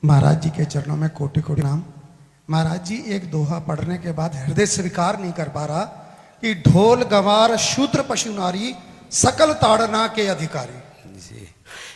महाराज जी के चरणों में कोटि कोटि नाम। महाराज जी एक दोहा पढ़ने के बाद हृदय स्वीकार नहीं कर पा रहा कि ढोल गवार शूद्र पशु नारी सकल ताड़ना के अधिकारी। जी,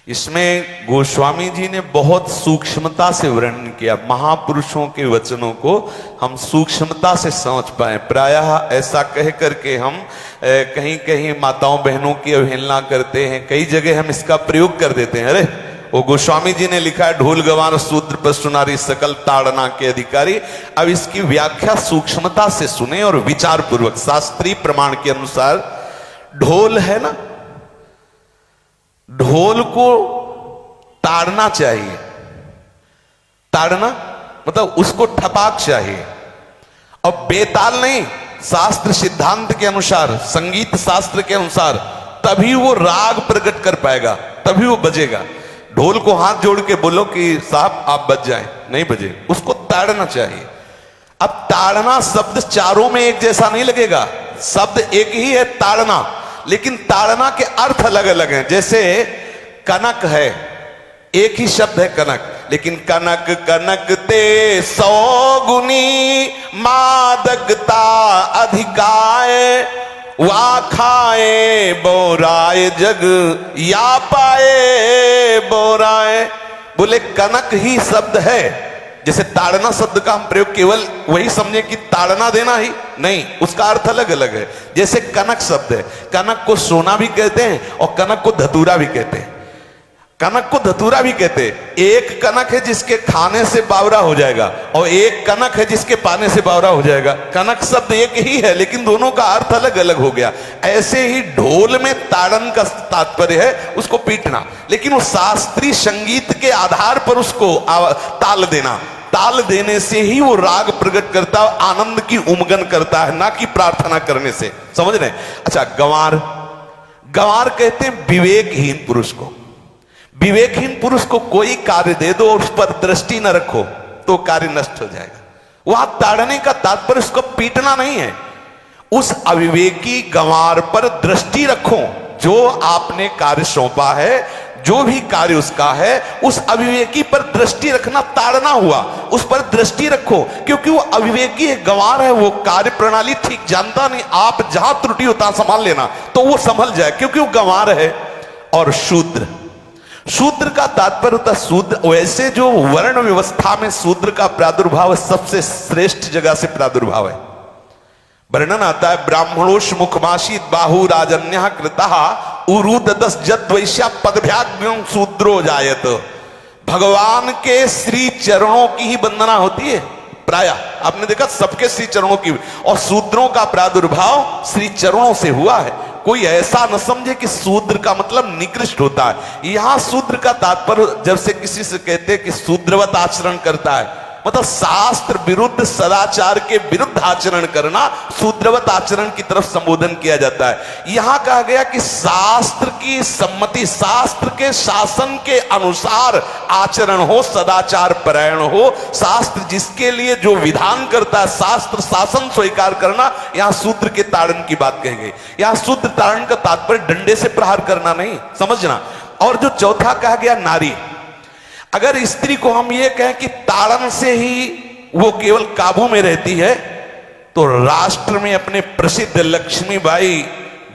इसमें गोस्वामी जी ने बहुत सूक्ष्मता से वर्णन किया। महापुरुषों के वचनों को हम सूक्ष्मता से समझ पाए। प्रायः ऐसा कह करके हम कहीं कहीं माताओं बहनों की अवहेलना करते हैं, कई जगह हम इसका प्रयोग कर देते हैं। अरे वो गोस्वामी जी ने लिखा है ढोल गवार शूद्र पशु नारी सकल ताड़ना के अधिकारी। अब इसकी व्याख्या सूक्ष्मता से सुने और विचार पूर्वक। शास्त्रीय प्रमाण के अनुसार ढोल है ना, ढोल को ताड़ना चाहिए। ताड़ना मतलब उसको ठपाक चाहिए और बेताल नहीं। शास्त्र सिद्धांत के अनुसार, संगीत शास्त्र के अनुसार तभी वो राग प्रकट कर पाएगा, तभी वो बजेगा। ढोल को हाथ जोड़ के बोलो कि साहब आप बज जाएं, नहीं बजे, उसको ताड़ना चाहिए। अब ताड़ना शब्द चारों में एक जैसा नहीं लगेगा। शब्द एक ही है ताड़ना, लेकिन ताड़ना के अर्थ अलग अलग हैं। जैसे कनक है, एक ही शब्द है कनक, लेकिन कनक कनक ते 100 गुनी मादकता अधिकाय वा खाए बोराए जग या पाए बोराए। बोले कनक ही शब्द है। जैसे ताड़ना शब्द का हम प्रयोग केवल वही समझे कि ताड़ना देना ही नहीं, उसका अर्थ अलग अलग है। जैसे कनक शब्द है, कनक को सोना भी कहते हैं और कनक को धतूरा भी कहते हैं। कनक को धतूरा भी कहते हैं। एक कनक है जिसके खाने से बावरा हो जाएगा और एक कनक है जिसके पाने से बावरा हो जाएगा। कनक शब्द एक ही है लेकिन दोनों का अर्थ अलग अलग हो गया। ऐसे ही ढोल में ताड़न का तात्पर्य है उसको पीटना, लेकिन वो शास्त्रीय संगीत के आधार पर उसको ताल देना। ताल देने से ही वो राग प्रकट करता है, आनंद की उमगन करता है, ना कि प्रार्थना करने से। समझ रहे? अच्छा, गंवार, गंवार कहते हैं विवेकहीन पुरुष को। विवेकहीन पुरुष को कोई कार्य दे दो और उस पर दृष्टि न रखो तो कार्य नष्ट हो जाएगा। वहां ताड़ने का तात्पर्य उसको पीटना नहीं है। उस अविवेकी गंवार पर दृष्टि रखो। जो आपने कार्य सौंपा है, जो भी कार्य उसका है, उस अविवेकी पर दृष्टि रखना ताड़ना हुआ। उस पर दृष्टि रखो, क्योंकि वो अविवेकी है, गंवार है, वो कार्य प्रणाली ठीक जानता नहीं। आप जहां त्रुटि होता संभाल लेना तो वो संभल जाए, क्योंकि वो गंवार है। और शूद्र, शूद्र का तात्पर्य होता है शूद्र। वैसे जो वर्ण व्यवस्था में शूद्र का प्रादुर्भाव सबसे श्रेष्ठ जगह से प्रादुर्भाव है। वर्णन आता है ब्राह्मणोष मुखमाशी बाहु राजन्य कृतः उरुददस जद वैश्या पदभ्याग्यों शूद्रो जायत। भगवान के श्री चरणों की ही वंदना होती है। प्राय आपने देखा सबके श्री चरणों की, और शूद्रों का प्रादुर्भाव श्री चरणों से हुआ है। कोई ऐसा न समझे कि शूद्र का मतलब निकृष्ट होता है। यहां शूद्र का तात्पर्य जब से किसी से कहते हैं कि शूद्रवत आचरण करता है, मतलब शास्त्र विरुद्ध, सदाचार के विरुद्ध आचरण करना, शूद्रवत आचरण की तरफ संबोधन किया जाता है। यहां कहा गया कि शास्त्र की सम्मति, शास्त्र के शासन के अनुसार आचरण हो, सदाचार परायण हो। शास्त्र जिसके लिए जो विधान करता है, शास्त्र शासन स्वीकार करना, यहां शूद्र के ताड़न की बात कही गई। यहां शूद्र ताड़न का तात्पर्य डंडे से प्रहार करना नहीं, समझना। और जो चौथा कहा गया नारी, अगर स्त्री को हम ये कहें कि ताड़न से ही वो केवल काबू में रहती है, तो राष्ट्र में अपने प्रसिद्ध लक्ष्मीबाई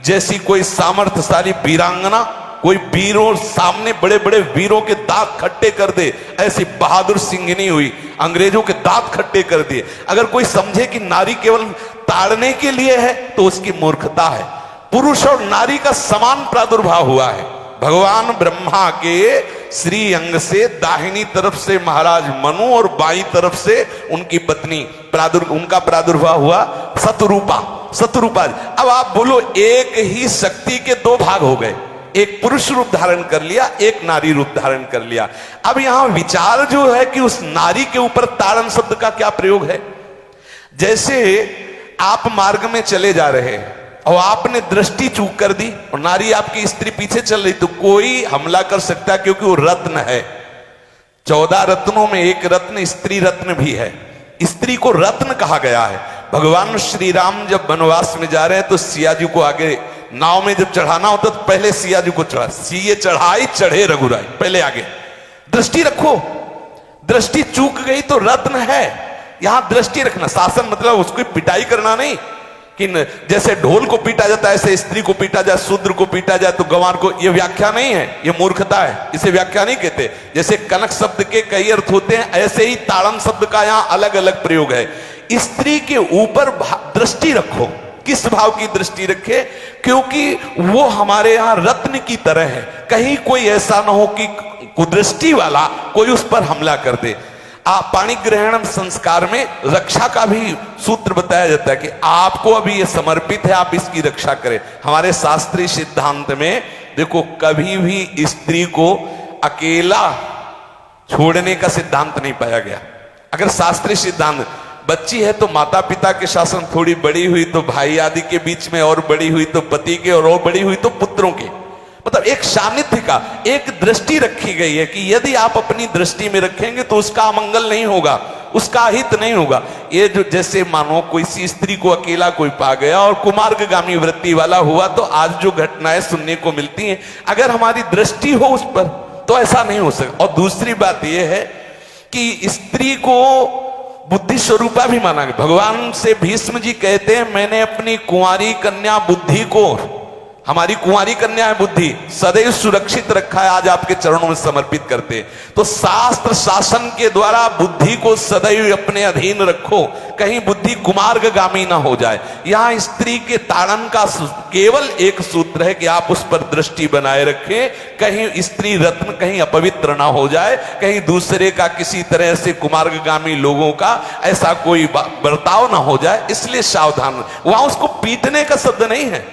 जैसी कोई सामर्थ्यशाली वीरांगना, कोई वीरों सामने बड़े बड़े वीरों के दांत खट्टे कर दे, ऐसी बहादुर सिंघनी हुई, अंग्रेजों के दांत खट्टे कर दिए। अगर कोई समझे कि नारी केवल ताड़ने के लिए है तो उसकी मूर्खता है। पुरुष और नारी का समान प्रादुर्भाव हुआ है। भगवान ब्रह्मा के श्री अंग से दाहिनी तरफ से महाराज मनु और बाईं तरफ से उनकी पत्नी उनका प्रादुर्भाव हुआ शतरूपा। शतरूपा, अब आप बोलो एक ही शक्ति के दो भाग हो गए, एक पुरुष रूप धारण कर लिया, एक नारी रूप धारण कर लिया। अब यहां विचार जो है कि उस नारी के ऊपर ताड़न शब्द का क्या प्रयोग है। जैसे आप मार्ग में चले जा रहे हैं और आपने दृष्टि चूक कर दी और नारी आपकी स्त्री पीछे चल रही, तो कोई हमला कर सकता है, क्योंकि वो रत्न है। 14 रत्नों में एक रत्न स्त्री रत्न भी है। स्त्री को रत्न कहा गया है। भगवान श्री राम जब वनवास में जा रहे हैं तो सिया जी को आगे नाव में जब चढ़ाना होता तो पहले सिया जी को चढ़ा, सीए चढ़ाई चढ़े रघुराई, पहले आगे। दृष्टि रखो, दृष्टि चूक गई तो रत्न है। यहां दृष्टि रखना, शासन मतलब उसको पिटाई करना नहीं कि जैसे ढोल को पीटा जाता है ऐसे स्त्री को पीटा जाए, शूद्र को पीटा जाए तो गंवार को, यह व्याख्या नहीं है, यह मूर्खता है, इसे व्याख्या नहीं कहते। जैसे कनक शब्द के कई अर्थ होते हैं, ऐसे ही ताड़न शब्द का यहां अलग अलग प्रयोग है। स्त्री के ऊपर दृष्टि रखो। किस भाव की दृष्टि रखे? क्योंकि वो हमारे यहां रत्न की तरह है, कहीं कोई ऐसा ना हो कि कुदृष्टि वाला कोई उस पर हमला कर दे। पाणी ग्रहण संस्कार में रक्षा का भी सूत्र बताया जाता है कि आपको अभी ये समर्पित है, आप इसकी रक्षा करें। हमारे शास्त्रीय सिद्धांत में देखो, कभी भी स्त्री को अकेला छोड़ने का सिद्धांत नहीं पाया गया। अगर शास्त्रीय सिद्धांत, बच्ची है तो माता पिता के शासन, थोड़ी बड़ी हुई तो भाई आदि के बीच में, और बड़ी हुई तो पति के, और बड़ी हुई तो पुत्रों के, मतलब एक सानिध्य का एक दृष्टि रखी गई है कि यदि आप अपनी दृष्टि में रखेंगे तो उसका अमंगल नहीं होगा, उसका हित नहीं होगा। ये जो जैसे मानो कोई सी स्त्री को अकेला कोई पा गया और कुमार्गगामी वृत्ति वाला हुआ, तो आज जो घटनाएं सुनने को मिलती हैं, अगर हमारी दृष्टि हो उस पर तो ऐसा नहीं हो सकता। और दूसरी बात यह है कि स्त्री को बुद्धि स्वरूपा भी माना गया। भगवान से भीष्म जी कहते हैं, मैंने अपनी कुंवारी कन्या बुद्धि को, हमारी कुंवारी कन्या है बुद्धि, सदैव सुरक्षित रखा है, आज आपके चरणों में समर्पित करते हैं। तो शास्त्र शासन के द्वारा बुद्धि को सदैव अपने अधीन रखो, कहीं बुद्धि कुमार्गगामी ना हो जाए। यहां स्त्री के ताड़न का केवल एक सूत्र है कि आप उस पर दृष्टि बनाए रखें, कहीं स्त्री रत्न कहीं अपवित्र ना हो जाए, कहीं दूसरे का किसी तरह से कुमार्गगामी लोगों का ऐसा कोई बर्ताव ना हो जाए, इसलिए सावधान। वहां उसको पीटने का शब्द नहीं है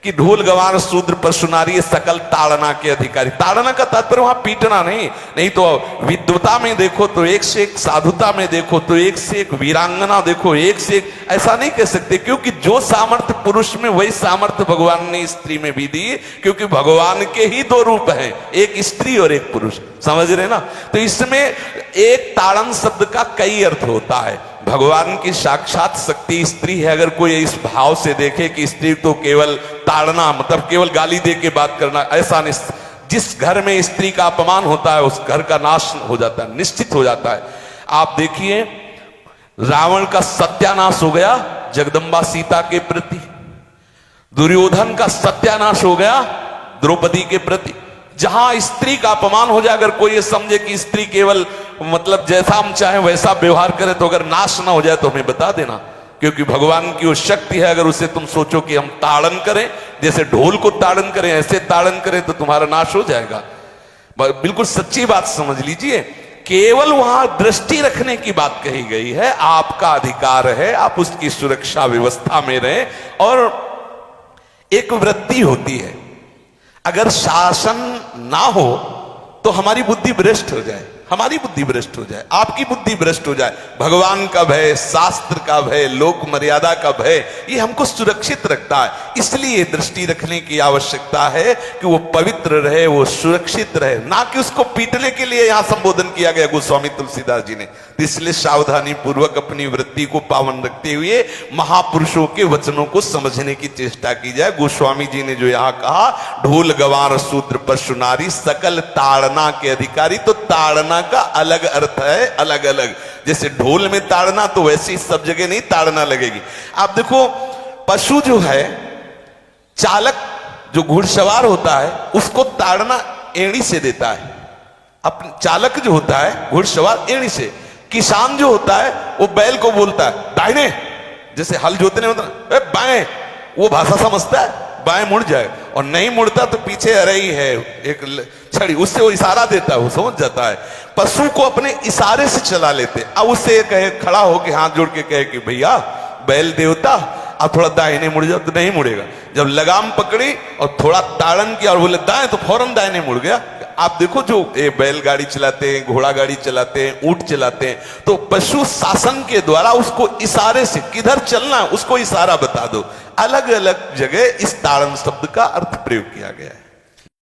कि ढोल गवार शूद्र पशु नारी सकल ताड़ना के अधिकारी। ताड़ना का तात्पर्य वहां पीटना नहीं तो विद्वता में देखो तो एक से एक, साधुता में देखो तो एक से एक, वीरांगना देखो एक से एक, ऐसा नहीं कह सकते। क्योंकि जो सामर्थ्य पुरुष में वही सामर्थ्य भगवान ने स्त्री में भी दी, क्योंकि भगवान के ही दो रूप हैं, एक स्त्री और एक पुरुष, समझ रहे ना। तो इसमें एक ताड़न शब्द का कई अर्थ होता है। भगवान की साक्षात शक्ति स्त्री है। अगर कोई इस भाव से देखे कि स्त्री तो केवल ताड़ना मतलब केवल गाली दे के बात करना, ऐसा नहीं। जिस घर में स्त्री का अपमान होता है उस घर का नाश हो जाता है, निश्चित हो जाता है। आप देखिए, रावण का सत्यानाश हो गया जगदम्बा सीता के प्रति, दुर्योधन का सत्यानाश हो गया द्रौपदी के प्रति। जहां स्त्री का अपमान हो जाए, अगर कोई ये समझे कि स्त्री केवल मतलब जैसा हम चाहें वैसा व्यवहार करे, तो अगर नाश ना हो जाए तो हमें बता देना, क्योंकि भगवान की वो शक्ति है। अगर उसे तुम सोचो कि हम ताड़न करें, जैसे ढोल को ताड़न करें ऐसे ताड़न करें, तो तुम्हारा नाश हो जाएगा। बिल्कुल सच्ची बात समझ लीजिए। केवल वहां दृष्टि रखने की बात कही गई है, आपका अधिकार है, आप उसकी सुरक्षा व्यवस्था में रहें। और एक वृत्ति होती है, अगर शासन ना हो तो हमारी बुद्धि भ्रष्ट हो जाए, हमारी बुद्धि भ्रष्ट हो जाए, आपकी बुद्धि भ्रष्ट हो जाए। भगवान का भय, शास्त्र का भय, लोक मर्यादा का भय, ये हमको सुरक्षित रखता है। इसलिए दृष्टि रखने की आवश्यकता है कि वो पवित्र रहे, वो सुरक्षित रहे, ना कि उसको पीटने के लिए यहां संबोधन किया गया गोस्वामी तुलसीदास जी ने। इसलिए सावधानी पूर्वक अपनी वृत्ति को पावन रखते हुए महापुरुषों के वचनों को समझने की चेष्टा की जाए। गोस्वामी जी ने जो यहां कहा, ढोल गवार शूद्र पशु नारी सकल ताड़ना के अधिकारी, तो ताड़ना का अलग अर्थ है, अलग अलग। जैसे ढोल में ताड़ना, तो वैसे ही सब जगह नहीं ताड़ना लगेगी। आप देखो, पशु जो है, चालक जो घुड़सवार होता है उसको ताड़ना एड़ी से देता है। अपने चालक जो होता है घुड़सवार एड़ी से, किसान जो होता है वो बैल को बोलता है दाहिने, जैसे हल जोतने होता है बाएं, वो भाषा समझता है, बाएं मुड़ जाए, और नहीं मुड़ता तो पीछे अरई है एक छड़ी, उससे वो इशारा देता है, वो समझ जाता है। पशु को अपने इशारे से चला लेते। अब उससे कहे, खड़ा होके हाथ जोड़ के कहे कि भैया बैल देवता अब थोड़ा दाहिने मुड़ जाओ, तो नहीं मुड़ेगा। जब लगाम पकड़ी और थोड़ा ताड़न किया और बोले दाएं, तो फौरन दाहिने मुड़ गया। आप देखो, जो बैलगाड़ी चलाते हैं, घोड़ा गाड़ी चलाते हैं, ऊंट चलाते हैं, तो पशु शासन के द्वारा उसको इशारे से किधर चलना उसको इशारा बता दो। अलग अलग जगह इस ताड़न शब्द का अर्थ प्रयोग किया गया है।